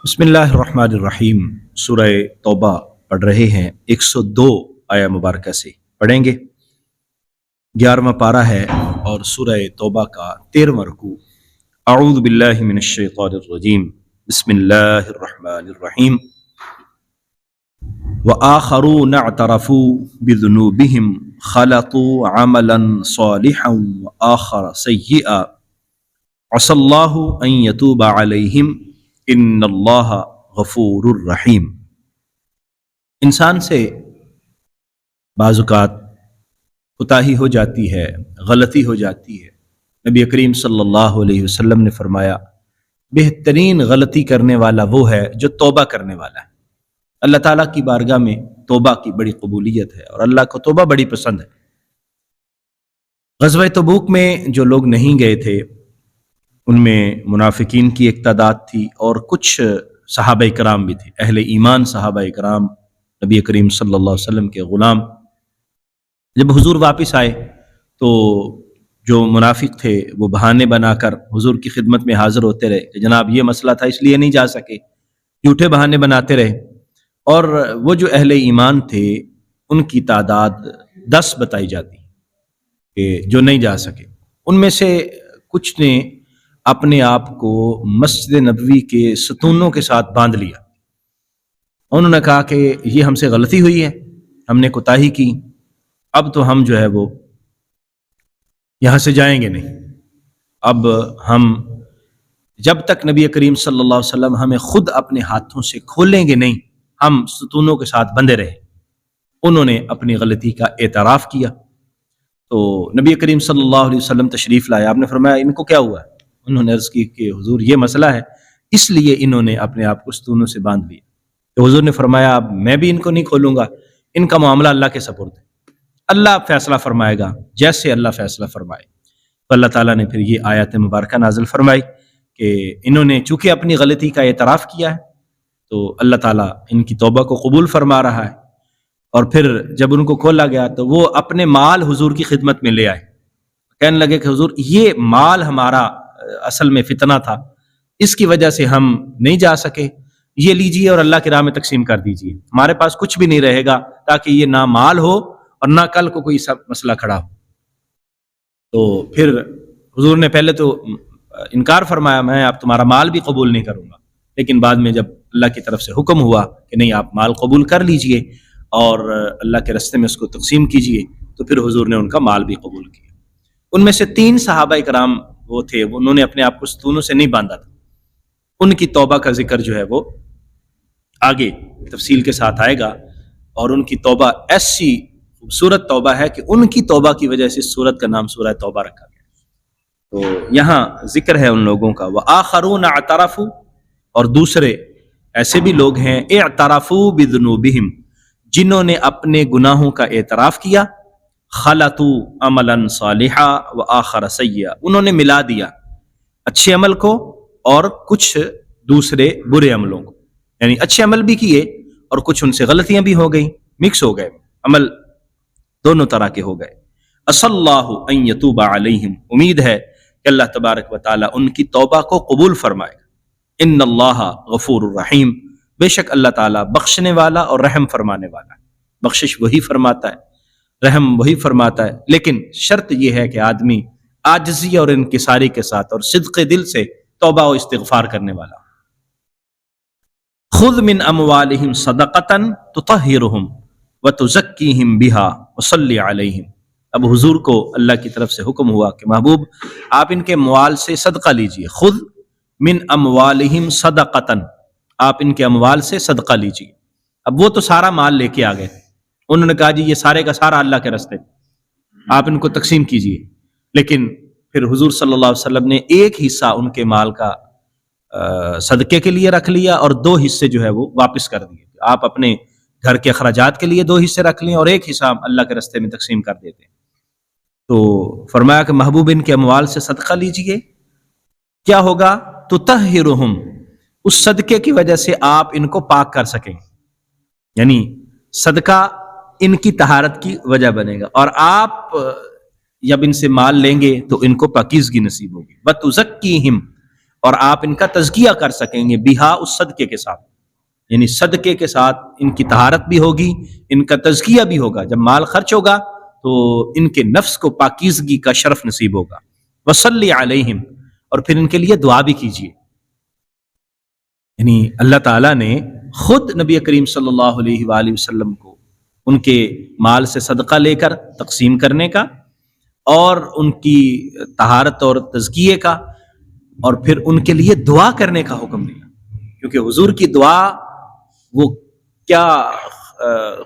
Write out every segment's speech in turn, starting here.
بسم اللہ الرحمن الرحیم۔ سورہ توبہ پڑھ رہے ہیں 102 آیہ مبارکہ سے پڑھیں گے۔ 11واں پارہ ہے اور سورہ توبہ کا 13واں رکوع۔ اعوذ باللہ من الشیطان الرجیم، بسم اللہ الرحمن الرحیم۔ وآخرون اعترفوا بذنوبہم خلطوا عملا صالحا وآخر سیئا عسى اللہ ان یتوب علیہم ان اللہ غفور الرحیم۔ انسان سے بعض اوقات کوتاہی ہو جاتی ہے، غلطی ہو جاتی ہے۔ نبی کریم صلی اللہ علیہ وسلم نے فرمایا بہترین غلطی کرنے والا وہ ہے جو توبہ کرنے والا ہے۔ اللہ تعالیٰ کی بارگاہ میں توبہ کی بڑی قبولیت ہے اور اللہ کو توبہ بڑی پسند ہے۔ غزوہ تبوک میں جو لوگ نہیں گئے تھے ان میں منافقین کی ایک تعداد تھی اور کچھ صحابہ کرام بھی تھے، اہل ایمان صحابہ کرام، نبی کریم صلی اللہ علیہ وسلم کے غلام۔ جب حضور واپس آئے تو جو منافق تھے وہ بہانے بنا کر حضور کی خدمت میں حاضر ہوتے رہے کہ جناب یہ مسئلہ تھا اس لیے نہیں جا سکے، جھوٹے بہانے بناتے رہے۔ اور وہ جو اہل ایمان تھے ان کی تعداد 10 بتائی جاتی کہ جو نہیں جا سکے۔ ان میں سے کچھ نے اپنے آپ کو مسجد نبوی کے ستونوں کے ساتھ باندھ لیا۔ انہوں نے کہا کہ یہ ہم سے غلطی ہوئی ہے، ہم نے کوتاہی کی، اب تو ہم جو ہے وہ یہاں سے جائیں گے نہیں، اب ہم جب تک نبی کریم صلی اللہ علیہ وسلم ہمیں خود اپنے ہاتھوں سے کھولیں گے نہیں، ہم ستونوں کے ساتھ بندھے رہے۔ انہوں نے اپنی غلطی کا اعتراف کیا تو نبی کریم صلی اللہ علیہ وسلم تشریف لائے۔ آپ نے فرمایا ان کو کیا ہوا ہے؟ انہوں نے عرض کی کہ حضور یہ مسئلہ ہے، اس لیے انہوں نے اپنے آپ کو ستونوں سے باندھ لیا۔ تو حضور نے فرمایا اب میں بھی ان کو نہیں کھولوں گا، ان کا معاملہ اللہ کے سپرد ہے، اللہ فیصلہ فرمائے گا جیسے اللہ فیصلہ فرمائے۔ تو اللہ تعالیٰ نے پھر یہ آیت مبارکہ نازل فرمائی کہ انہوں نے چونکہ اپنی غلطی کا اعتراف کیا ہے تو اللہ تعالیٰ ان کی توبہ کو قبول فرما رہا ہے۔ اور پھر جب ان کو کھولا گیا تو وہ اپنے مال حضور کی خدمت میں لے آئے، کہنے لگے کہ حضور یہ مال ہمارا اصل میں فتنہ تھا، اس کی وجہ سے ہم نہیں جا سکے، یہ لیجئے اور اللہ کی راہ میں تقسیم کر دیجئے، ہمارے پاس کچھ بھی نہیں رہے گا تاکہ یہ نہ مال ہو اور نہ کل کو کوئی سب مسئلہ کھڑا ہو۔ تو پھر حضور نے پہلے تو انکار فرمایا میں اب تمہارا مال بھی قبول نہیں کروں گا، لیکن بعد میں جب اللہ کی طرف سے حکم ہوا کہ نہیں آپ مال قبول کر لیجئے اور اللہ کے راستے میں اس کو تقسیم کیجئے، تو پھر حضور نے ان کا مال بھی قبول کیا۔ ان میں سے 3 صحابہ کرام وہ تھے، انہوں نے اپنے آپ کو ستونوں سے نہیں باندھا تھا۔ ان کی توبہ کا ذکر جو ہے وہ آگے تفصیل کے ساتھ آئے گا، اور ان کی توبہ ایسی خوبصورت توبہ ہے کہ ان کی توبہ کی وجہ سے اس سورت کا نام سورہ توبہ رکھا گیا۔ تو یہاں ذکر ہے ان لوگوں کا، وآخرون اعترفوا، اور دوسرے ایسے بھی لوگ ہیں اعترفوا بذنوبہم، جنہوں نے اپنے گناہوں کا اعتراف کیا، خلطوا عملا صالحا وآخر سیئا، انہوں نے ملا دیا اچھے عمل کو اور کچھ دوسرے برے عملوں کو، یعنی اچھے عمل بھی کیے اور کچھ ان سے غلطیاں بھی ہو گئیں، مکس ہو گئے، عمل دونوں طرح کے ہو گئے۔ عسى اللہ ان یتوب علیہم، امید ہے کہ اللہ تبارک و تعالی ان کی توبہ کو قبول فرمائے گا۔ ان اللہ غفور الرحیم، بے شک اللہ تعالیٰ بخشنے والا اور رحم فرمانے والا ہے، بخشش وہی فرماتا ہے، رحم وہی فرماتا ہے، لیکن شرط یہ ہے کہ آدمی عاجزی اور انکساری کے ساتھ اور صدق دل سے توبہ و استغفار کرنے والا۔ خذ من اموالہم صدقۃ تطہرہم وتزکیہم بہا وصلی علیہم، اب حضور کو اللہ کی طرف سے حکم ہوا کہ محبوب آپ ان کے اموال سے صدقہ لیجئے۔ خذ من اموالہم صدقۃ، آپ ان کے اموال سے صدقہ لیجئے۔ اب وہ تو سارا مال لے کے آ گئے، انہوں نے کہا جی یہ سارے کا سارا اللہ کے راستے، آپ ان کو تقسیم کیجئے، لیکن پھر حضور صلی اللہ علیہ وسلم نے ایک حصہ ان کے مال کا صدقے کے لیے رکھ لیا اور 2 حصے جو ہے وہ واپس کر دیے۔ آپ اپنے گھر کے اخراجات کے لیے 2 حصے رکھ لیں اور ایک حصہ اللہ کے راستے میں تقسیم کر دیتے۔ تو فرمایا کہ محبوب ان کے اموال سے صدقہ لیجئے، کیا ہوگا؟ تطہرہم، اس صدقے کی وجہ سے آپ ان کو پاک کر سکیں، یعنی صدقہ ان کی طہارت کی وجہ بنے گا، اور آپ جب ان سے مال لیں گے تو ان کو پاکیزگی نصیب ہوگی۔ وتزکیہم، اور آپ ان کا تزکیہ کر سکیں گے بہا، اس صدقے کے ساتھ، یعنی صدقے کے ساتھ ان کی طہارت بھی ہوگی، ان کا تزکیہ بھی ہوگا. جب مال خرچ ہوگا تو ان کے نفس کو پاکیزگی کا شرف نصیب ہوگا. وصلی علیہم، اور پھر ان کے لیے دعا بھی کیجیے. یعنی اللہ تعالیٰ نے خود نبی کریم صلی اللہ علیہ وآلہ وسلم کو ان کے مال سے صدقہ لے کر تقسیم کرنے کا، اور ان کی طہارت اور تزکیے کا، اور پھر ان کے لیے دعا کرنے کا حکم دیا. کیونکہ حضور کی دعا وہ کیا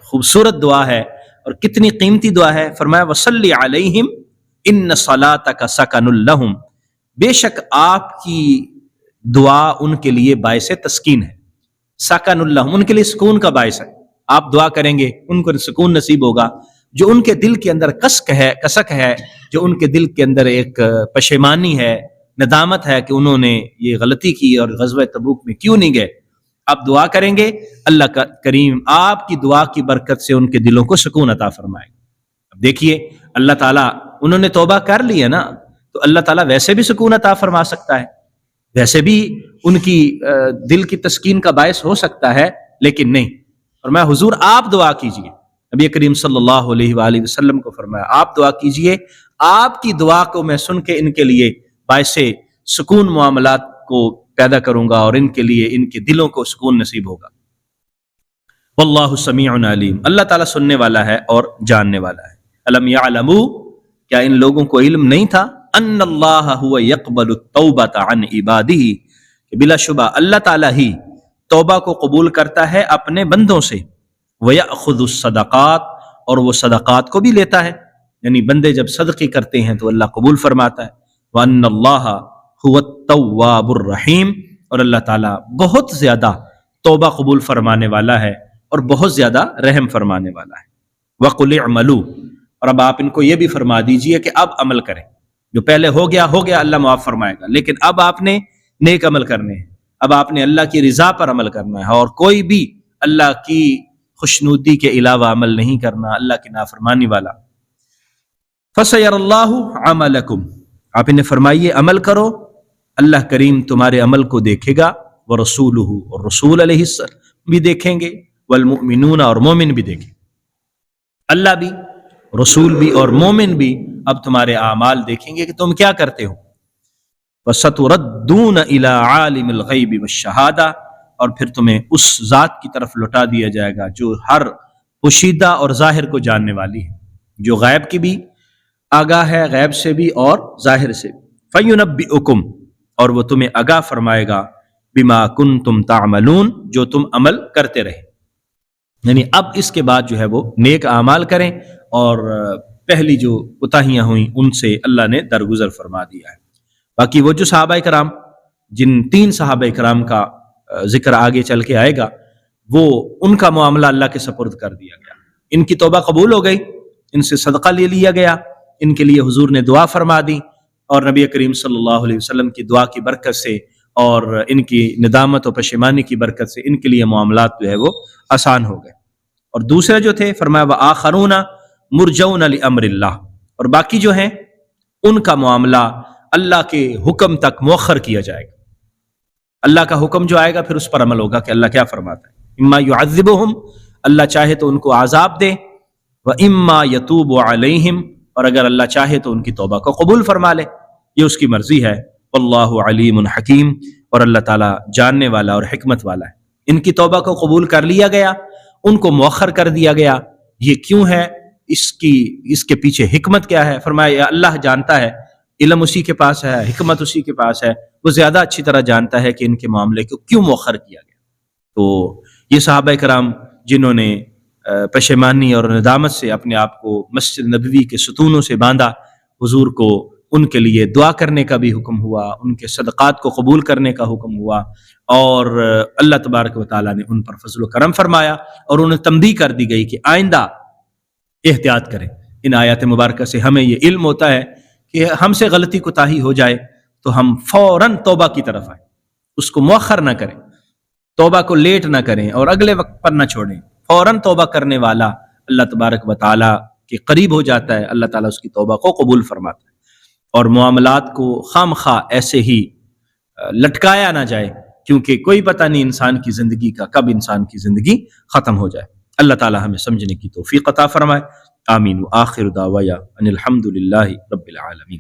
خوبصورت دعا ہے اور کتنی قیمتی دعا ہے. فرمایا وصلی علیہم ان صلاتک سکن لہم، بے شک آپ کی دعا ان کے لیے باعث تسکین ہے. سکن لہم، ان کے لیے سکون کا باعث ہے. آپ دعا کریں گے ان کو سکون نصیب ہوگا. جو ان کے دل کے اندر کسک ہے، جو ان کے دل کے اندر ایک پشیمانی ہے، ندامت ہے کہ انہوں نے یہ غلطی کی اور غزوہ تبوک میں کیوں نہیں گئے، آپ دعا کریں گے اللہ کا کریم آپ کی دعا کی برکت سے ان کے دلوں کو سکون عطا فرمائے گا. اب دیکھیے اللہ تعالیٰ، انہوں نے توبہ کر لی ہے نا، تو اللہ تعالیٰ ویسے بھی سکون عطا فرما سکتا ہے، ویسے بھی ان کی دل کی تسکین کا باعث ہو سکتا ہے، لیکن نہیں. اور میں حضور آپ دعا کیجئے، نبی کریم صلی اللہ علیہ وآلہ وسلم کو فرمایا آپ دعا کیجئے، آپ کی دعا کو میں سن کے ان کے لیے باعث سکون معاملات کو پیدا کروں گا، اور ان کے لیے ان کے دلوں کو سکون نصیب ہوگا. واللہ سمیع علیم، اللہ تعالیٰ سننے والا ہے اور جاننے والا ہے. الم یعلموا، کیا ان لوگوں کو علم نہیں تھا، ان اللہ هو یقبل التوبۃ عن عبادہ، کہ بلا شبہ اللہ تعالیٰ ہی توبہ کو قبول کرتا ہے اپنے بندوں سے. وَيَأْخُذُ الصَّدَقَاتِ، اور وہ صدقات کو بھی لیتا ہے، یعنی بندے جب صدقے کرتے ہیں تو اللہ قبول فرماتا ہے. وَأَنَّ اللَّهَ هُوَ التَّوَّابُ الرَّحِيمُ، اور اللہ تعالیٰ بہت زیادہ توبہ قبول فرمانے والا ہے اور بہت زیادہ رحم فرمانے والا ہے. وَقُلِ اعْمَلُوا، اور اب آپ ان کو یہ بھی فرما دیجئے کہ اب عمل کریں. جو پہلے ہو گیا اللہ معاف فرمائے گا، لیکن اب آپ نے نیک عمل کرنے ہیں، اب آپ نے اللہ کی رضا پر عمل کرنا ہے، اور کوئی بھی اللہ کی خوشنودی کے علاوہ عمل نہیں کرنا، اللہ کی نافرمانی والا. فَسَيَرَ اللَّهُ عَمَلَكُمْ، آپ انہیں فرمائیے عمل کرو، اللہ کریم تمہارے عمل کو دیکھے گا. وَرَسُولُهُ، اور رسول علیہ السلام بھی دیکھیں گے. وَالْمُؤْمِنُونَ، اور مومن بھی دیکھیں، اللہ بھی، رسول بھی اور مومن بھی اب تمہارے اعمال دیکھیں گے کہ تم کیا کرتے ہو. وَسَتُرَدُّونَ إِلَىٰ عَالِمِ الْغَيْبِ وَالشَّهَادَةِ، اور پھر تمہیں اس ذات کی طرف لوٹا دیا جائے گا جو ہر پوشیدہ اور ظاہر کو جاننے والی ہے، جو غیب کی بھی آگاہ ہے، غیب سے بھی اور ظاہر سے. فَيُنَبِّئُكُمْ، اور وہ تمہیں آگاہ فرمائے گا، بِمَا كُنْتُمْ تَعْمَلُونَ، جو تم عمل کرتے رہے. یعنی اب اس کے بعد جو ہے وہ نیک اعمال کریں، اور پہلی جو کوتاہیاں ہوئیں ان سے اللہ نے درگزر فرما دیا ہے. باقی وہ جو صحابہ کرام، جن 3 صحابہ کرام کا ذکر آگے چل کے آئے گا، وہ ان کا معاملہ اللہ کے سپرد کر دیا گیا. ان کی توبہ قبول ہو گئی، ان سے صدقہ لے لیا گیا، ان کے لیے حضور نے دعا فرما دی، اور نبی کریم صلی اللہ علیہ وسلم کی دعا کی برکت سے اور ان کی ندامت و پشیمانی کی برکت سے ان کے لیے معاملات جو ہے وہ آسان ہو گئے. اور دوسرے جو تھے فرمایا وآخرون مرجون لامر اللہ، اور باقی جو ہیں ان کا معاملہ اللہ کے حکم تک مؤخر کیا جائے گا. اللہ کا حکم جو آئے گا پھر اس پر عمل ہوگا کہ اللہ کیا فرماتا ہے. اما يعذبهم، اللہ چاہے تو ان کو عذاب دے، واما يتوب علیہم، اور اگر اللہ چاہے تو ان کی توبہ کو قبول فرما لے، یہ اس کی مرضی ہے. واللہ علیم حکیم، اور اللہ تعالیٰ جاننے والا اور حکمت والا ہے. ان کی توبہ کو قبول کر لیا گیا، ان کو مؤخر کر دیا گیا. یہ کیوں ہے؟ اس کے پیچھے حکمت کیا ہے؟ فرمایا اللہ جانتا ہے، علم اسی کے پاس ہے، حکمت اسی کے پاس ہے، وہ زیادہ اچھی طرح جانتا ہے کہ ان کے معاملے کو کیوں مؤخر کیا گیا. تو یہ صحابہ کرام جنہوں نے پشیمانی اور ندامت سے اپنے آپ کو مسجد نبوی کے ستونوں سے باندھا، حضور کو ان کے لیے دعا کرنے کا بھی حکم ہوا، ان کے صدقات کو قبول کرنے کا حکم ہوا، اور اللہ تبارک و تعالیٰ نے ان پر فضل و کرم فرمایا، اور انہیں تنبیہ کر دی گئی کہ آئندہ احتیاط کریں. ان آیات مبارکہ سے ہمیں یہ علم ہوتا ہے کہ ہم سے غلطی کوتاہی ہو جائے تو ہم فوراً توبہ کی طرف آئیں، اس کو مؤخر نہ کریں، توبہ کو لیٹ نہ کریں اور اگلے وقت پر نہ چھوڑیں. فوراً توبہ کرنے والا اللہ تبارک و تعالیٰ کے قریب ہو جاتا ہے، اللہ تعالیٰ اس کی توبہ کو قبول فرماتا ہے، اور معاملات کو خام خواہ ایسے ہی لٹکایا نہ جائے، کیونکہ کوئی پتہ نہیں انسان کی زندگی کا کب انسان کی زندگی ختم ہو جائے۔ اللہ تعالی ہمیں سمجھنے کی توفیق عطا فرمائے، آمین۔ وآخر دعوایا ان الحمد للہ رب العالمین۔